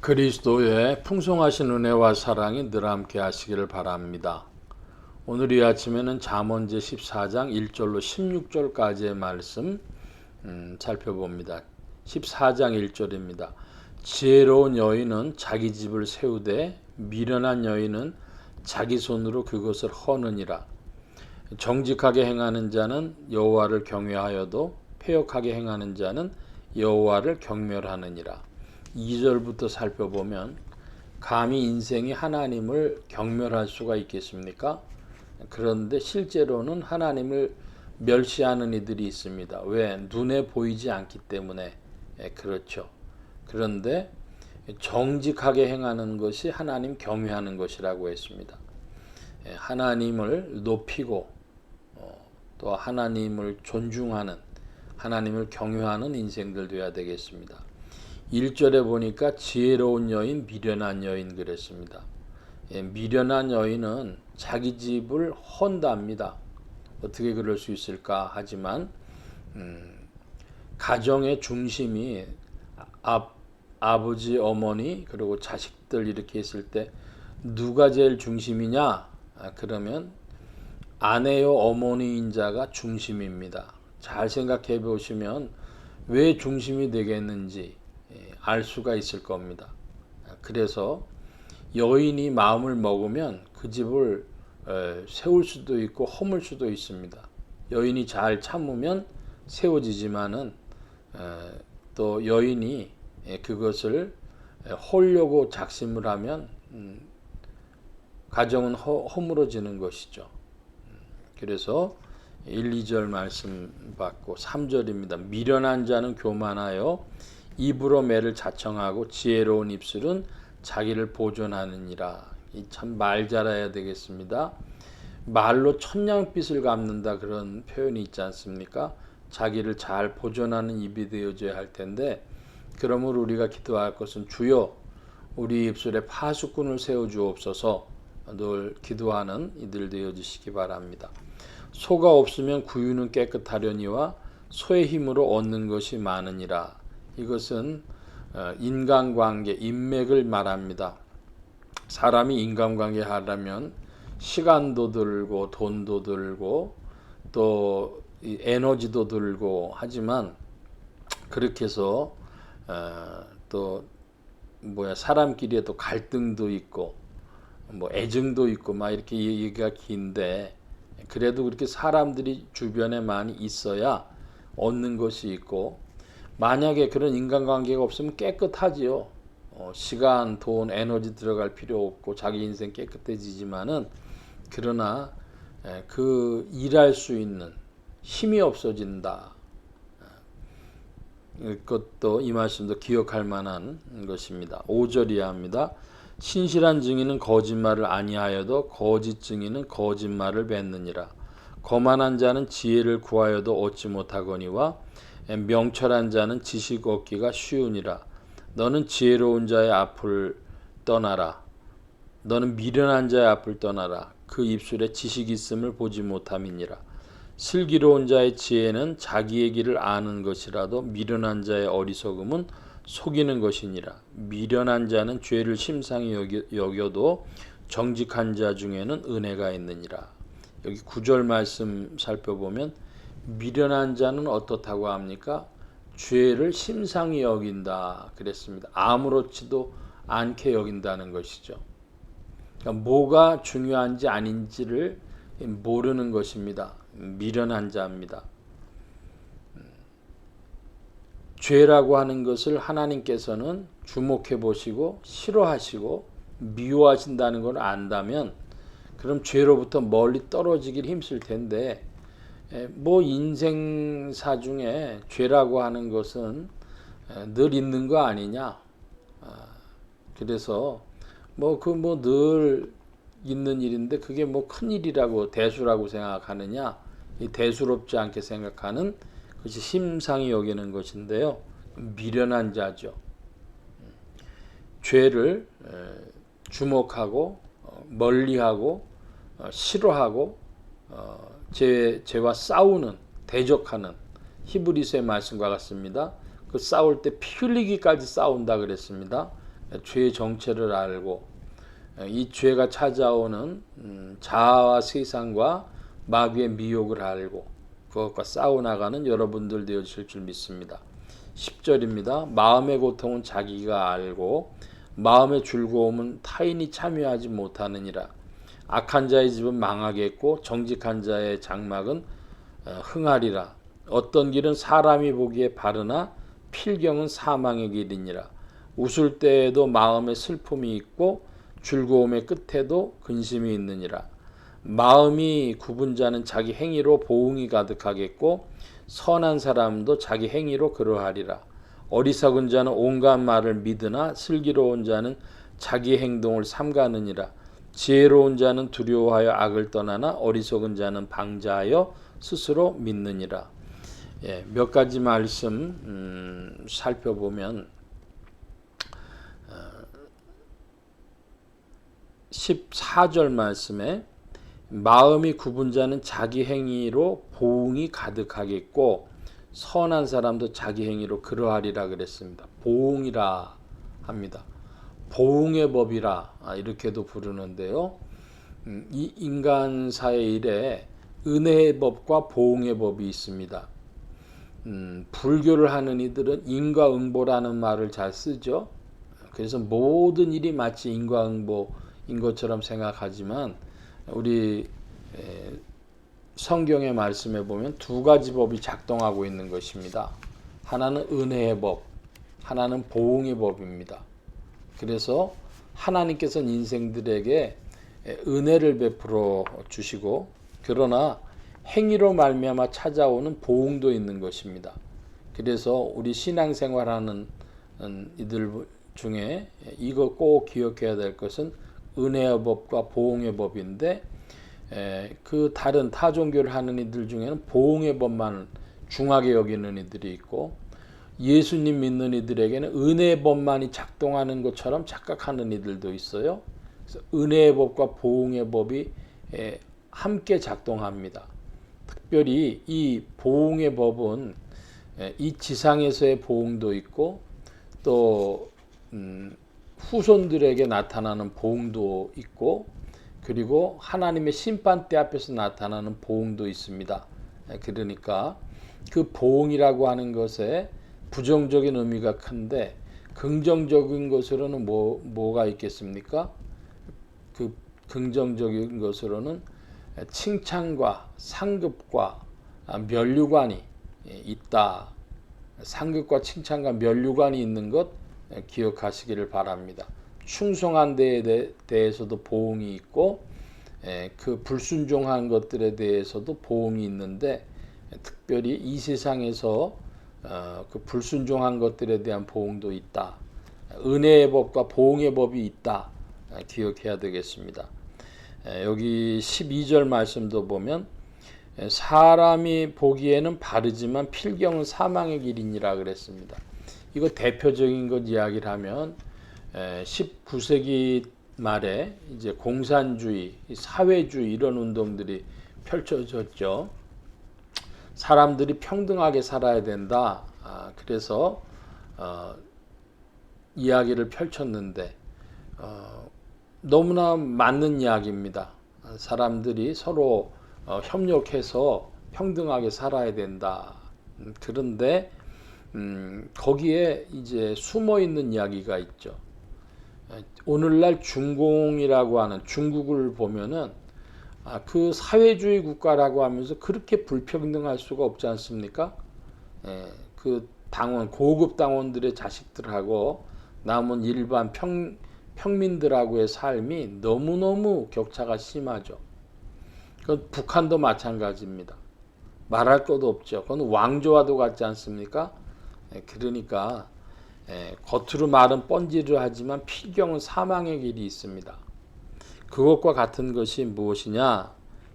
그리스도의 풍성하신 은혜와 사랑이 늘 함께 하시기를 바랍니다. 오늘 이 아침에는 잠언 제 14장 1절로 16절까지의 말씀 살펴봅니다. 14장 1절입니다. 지혜로운 여인은 자기 집을 세우되 미련한 여인은 자기 손으로 그것을 허느니라. 정직하게 행하는 자는 여호와를 경외하여도 패역하게 행하는 자는 여호와를 경멸하느니라. 2절부터 살펴보면 감히 인생이 하나님을 경멸할 수가 있겠습니까? 그런데 실제로는 하나님을 멸시하는 이들이 있습니다. 왜? 눈에 보이지 않기 때문에 그렇죠. 그런데 정직하게 행하는 것이 하나님 경외하는 것이라고 했습니다. 하나님을 높이고 또 하나님을 존중하는, 하나님을 경외하는 인생들 되어야 되겠습니다. 1절에 보니까 지혜로운 여인, 미련한 여인 그랬습니다. 미련한 여인은 자기 집을 헌답니다. 어떻게 그럴 수 있을까 하지만 가정의 중심이 아버지, 어머니 그리고 자식들 이렇게 있을 때 누가 제일 중심이냐? 그러면 아내요 어머니인 자가 중심입니다. 잘 생각해 보시면 왜 중심이 되겠는지 알 수가 있을 겁니다. 그래서 여인이 마음을 먹으면 그 집을 세울 수도 있고 허물 수도 있습니다. 여인이 잘 참으면 세워지지만은 또 여인이 그것을 홀려고 작심을 하면 가정은 허물어지는 것이죠. 그래서 1, 2절 말씀 받고 3절입니다. 미련한 자는 교만하여 입으로 매를 자청하고 지혜로운 입술은 자기를 보존하느니라. 참 말 잘해야 되겠습니다. 말로 천냥빚을 갚는다 그런 표현이 있지 않습니까? 자기를 잘 보존하는 입이 되어줘야 할 텐데, 그러므로 우리가 기도할 것은 주여 우리 입술에 파수꾼을 세워주옵소서 늘 기도하는 이들 되어주시기 바랍니다. 소가 없으면 구유는 깨끗하려니와 소의 힘으로 얻는 것이 많으니라. 이것은 인간관계, 인맥을 말합니다. 사람이 인간관계 하려면 시간도 들고 돈도 들고 또 에너지도 들고 하지만 그렇게 해서 또 사람끼리에 또 갈등도 있고 애증도 있고 막 이렇게 얘기가 긴데, 그래도 그렇게 사람들이 주변에 많이 있어야 얻는 것이 있고, 만약에 그런 인간관계가 없으면 깨끗하지요. 시간, 돈, 에너지 들어갈 필요 없고 자기 인생 깨끗해지지만은, 그러나 그 일할 수 있는 힘이 없어진다. 그것도 이 말씀도 기억할 만한 것입니다. 5절이야 합니다. 신실한 증인은 거짓말을 아니하여도 거짓 증인은 거짓말을 뱉느니라. 거만한 자는 지혜를 구하여도 얻지 못하거니와 명철한 자는 지식 얻기가 쉬우니라. 너는 지혜로운 자의 앞을 떠나라. 너는 미련한 자의 앞을 떠나라. 그 입술에 지식이 있음을 보지 못함이니라. 슬기로운 자의 지혜는 자기의 길을 아는 것이라도 미련한 자의 어리석음은 속이는 것이니라. 미련한 자는 죄를 심상히 여겨도 정직한 자 중에는 은혜가 있느니라. 여기 9절 말씀 살펴보면 미련한 자는 어떻다고 합니까? 죄를 심상히 여긴다 그랬습니다. 아무렇지도 않게 여긴다는 것이죠. 그러니까 뭐가 중요한지 아닌지를 모르는 것입니다. 미련한 자입니다. 죄라고 하는 것을 하나님께서는 주목해 보시고 싫어하시고 미워하신다는 걸 안다면 그럼 죄로부터 멀리 떨어지길 힘쓸 텐데, 인생사 중에 죄라고 하는 것은 늘 있는 거 아니냐. 그래서 늘 있는 일인데 그게 큰 일이라고 대수라고 생각하느냐. 이 대수롭지 않게 생각하는 그것이 심상히 여기는 것인데요. 미련한 자죠. 죄를 주목하고 멀리하고 싫어하고 죄와 싸우는, 대적하는 히브리서의 말씀과 같습니다. 그 싸울 때 피 흘리기까지 싸운다 그랬습니다. 죄의 정체를 알고 이 죄가 찾아오는 자아와 세상과 마귀의 미혹을 알고 그것과 싸워나가는 여러분들 되어주실 줄 믿습니다. 10절입니다. 마음의 고통은 자기가 알고 마음의 즐거움은 타인이 참여하지 못하느니라. 악한 자의 집은 망하겠고 정직한 자의 장막은 흥하리라. 어떤 길은 사람이 보기에 바르나 필경은 사망의 길이니라. 웃을 때에도 마음에 슬픔이 있고 즐거움의 끝에도 근심이 있느니라. 마음이 굽은 자는 자기 행위로 보응이 가득하겠고 선한 사람도 자기 행위로 그러하리라. 어리석은 자는 온갖 말을 믿으나 슬기로운 자는 자기 행동을 삼가느니라. 지혜로운 자는 두려워하여 악을 떠나나 어리석은 자는 방자하여 스스로 믿느니라. 몇 가지 말씀 살펴보면 14절 말씀에 마음이 굽은 자는 자기 행위로 보응이 가득하겠고 선한 사람도 자기 행위로 그러하리라 그랬습니다. 보응이라 합니다. 보응의 법이라 이렇게도 부르는데요. 이 인간사의 일에 은혜의 법과 보응의 법이 있습니다. 불교를 하는 이들은 인과응보라는 말을 잘 쓰죠. 그래서 모든 일이 마치 인과응보인 것처럼 생각하지만 우리 성경의 말씀에 보면 두 가지 법이 작동하고 있는 것입니다. 하나는 은혜의 법, 하나는 보응의 법입니다. 그래서 하나님께서는 인생들에게 은혜를 베풀어 주시고 그러나 행위로 말미암아 찾아오는 보응도 있는 것입니다. 그래서 우리 신앙생활하는 이들 중에 이거 꼭 기억해야 될 것은 은혜의 법과 보응의 법인데 그 다른 타 종교를 하는 이들 중에는 보응의 법만 중하게 여기는 이들이 있고 예수님 믿는 이들에게는 은혜의 법만이 작동하는 것처럼 착각하는 이들도 있어요. 그래서 은혜의 법과 보응의 법이 함께 작동합니다. 특별히 이 보응의 법은 이 지상에서의 보응도 있고 또 후손들에게 나타나는 보응도 있고 그리고 하나님의 심판대 앞에서 나타나는 보응도 있습니다. 그러니까 그 보응이라고 하는 것에 부정적인 의미가 큰데 긍정적인 것으로는 뭐가 있겠습니까? 그 긍정적인 것으로는 칭찬과 상급과 면류관이 있다. 상급과 칭찬과 면류관이 있는 것 기억하시기를 바랍니다. 충성한 데에 대해서도 보응이 있고 그 불순종한 것들에 대해서도 보응이 있는데 특별히 이 세상에서 그 불순종한 것들에 대한 보응도 있다. 은혜의 법과 보응의 법이 있다. 기억해야 되겠습니다. 여기 12절 말씀도 보면 사람이 보기에는 바르지만 필경은 사망의 길이니라 그랬습니다. 이거 대표적인 것 이야기를 하면 19세기 말에 이제 공산주의, 사회주의 이런 운동들이 펼쳐졌죠. 사람들이 평등하게 살아야 된다. 그래서 이야기를 펼쳤는데 너무나 맞는 이야기입니다. 사람들이 서로 협력해서 평등하게 살아야 된다. 그런데 거기에 이제 숨어 있는 이야기가 있죠. 오늘날 중공이라고 하는 중국을 보면은 그 사회주의 국가라고 하면서 그렇게 불평등할 수가 없지 않습니까? 그 당원, 고급 당원들의 자식들하고 남은 일반 평민들하고의 삶이 너무너무 격차가 심하죠. 그건 북한도 마찬가지입니다. 말할 것도 없죠. 그건 왕조와도 같지 않습니까? 그러니까 겉으로 말은 뻔지를 하지만 필경은 사망의 길이 있습니다. 그것과 같은 것이 무엇이냐?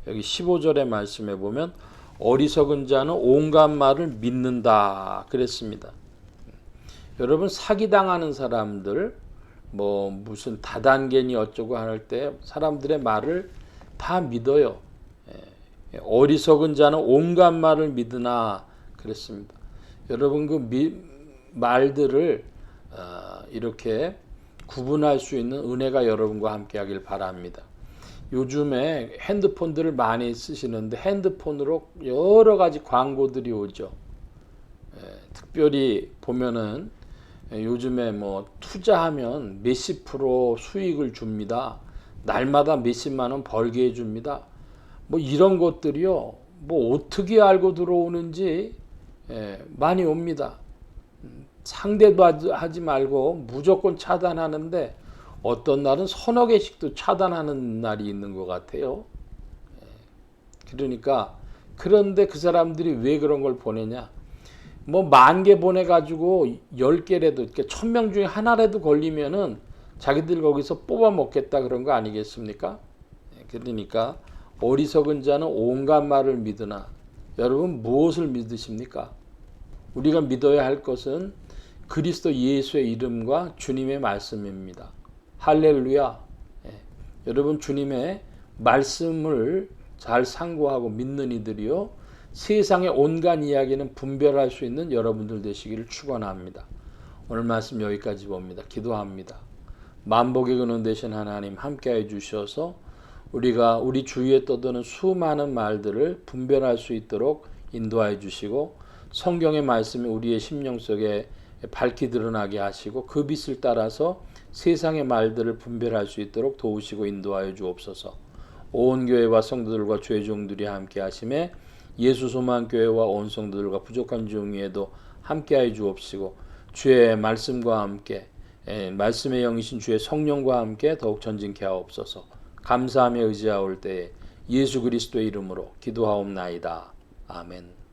여기 15절의 말씀에 보면 어리석은 자는 온갖 말을 믿는다 그랬습니다. 여러분 사기당하는 사람들 무슨 다단계니 어쩌고 할 때 사람들의 말을 다 믿어요. 어리석은 자는 온갖 말을 믿으나 그랬습니다. 여러분 그 말들을 이렇게 구분할 수 있는 은혜가 여러분과 함께 하길 바랍니다. 요즘에 핸드폰들을 많이 쓰시는데 핸드폰으로 여러 가지 광고들이 오죠. 특별히 보면은 요즘에 뭐 투자하면 몇십 프로 수익을 줍니다. 날마다 몇십만 원 벌게 해줍니다. 뭐 이런 것들이요. 뭐 어떻게 알고 들어오는지 많이 옵니다. 상대도 하지 말고 무조건 차단하는데 어떤 날은 서너 개씩도 차단하는 날이 있는 것 같아요. 그러니까 그런데 그 사람들이 왜 그런 걸 보내냐? 뭐 10,000개 보내가지고 10개라도 이렇게 1,000명 중에 하나라도 걸리면은 자기들 거기서 뽑아 먹겠다 그런 거 아니겠습니까? 그러니까 어리석은 자는 온갖 말을 믿으나 여러분 무엇을 믿으십니까? 우리가 믿어야 할 것은 그리스도 예수의 이름과 주님의 말씀입니다. 할렐루야. 여러분 주님의 말씀을 잘 상고하고 믿는 이들이요. 세상의 온갖 이야기는 분별할 수 있는 여러분들 되시기를 축원합니다. 오늘 말씀 여기까지 봅니다. 기도합니다. 만복의 근원 되신 하나님 함께해 주셔서 우리가 우리 주위에 떠도는 수많은 말들을 분별할 수 있도록 인도해 주시고 성경의 말씀이 우리의 심령 속에 밝히 드러나게 하시고 그 빛을 따라서 세상의 말들을 분별할 수 있도록 도우시고 인도하여 주옵소서. 온 교회와 성도들과 주의 종들이 함께 하심에 예수 소망 교회와 온 성도들과 부족한 종위에도 함께하여 주옵시고 주의 말씀과 함께 말씀의 영이신 주의 성령과 함께 더욱 전진케 하옵소서. 감사하며 의지하올 때에 예수 그리스도의 이름으로 기도하옵나이다. 아멘.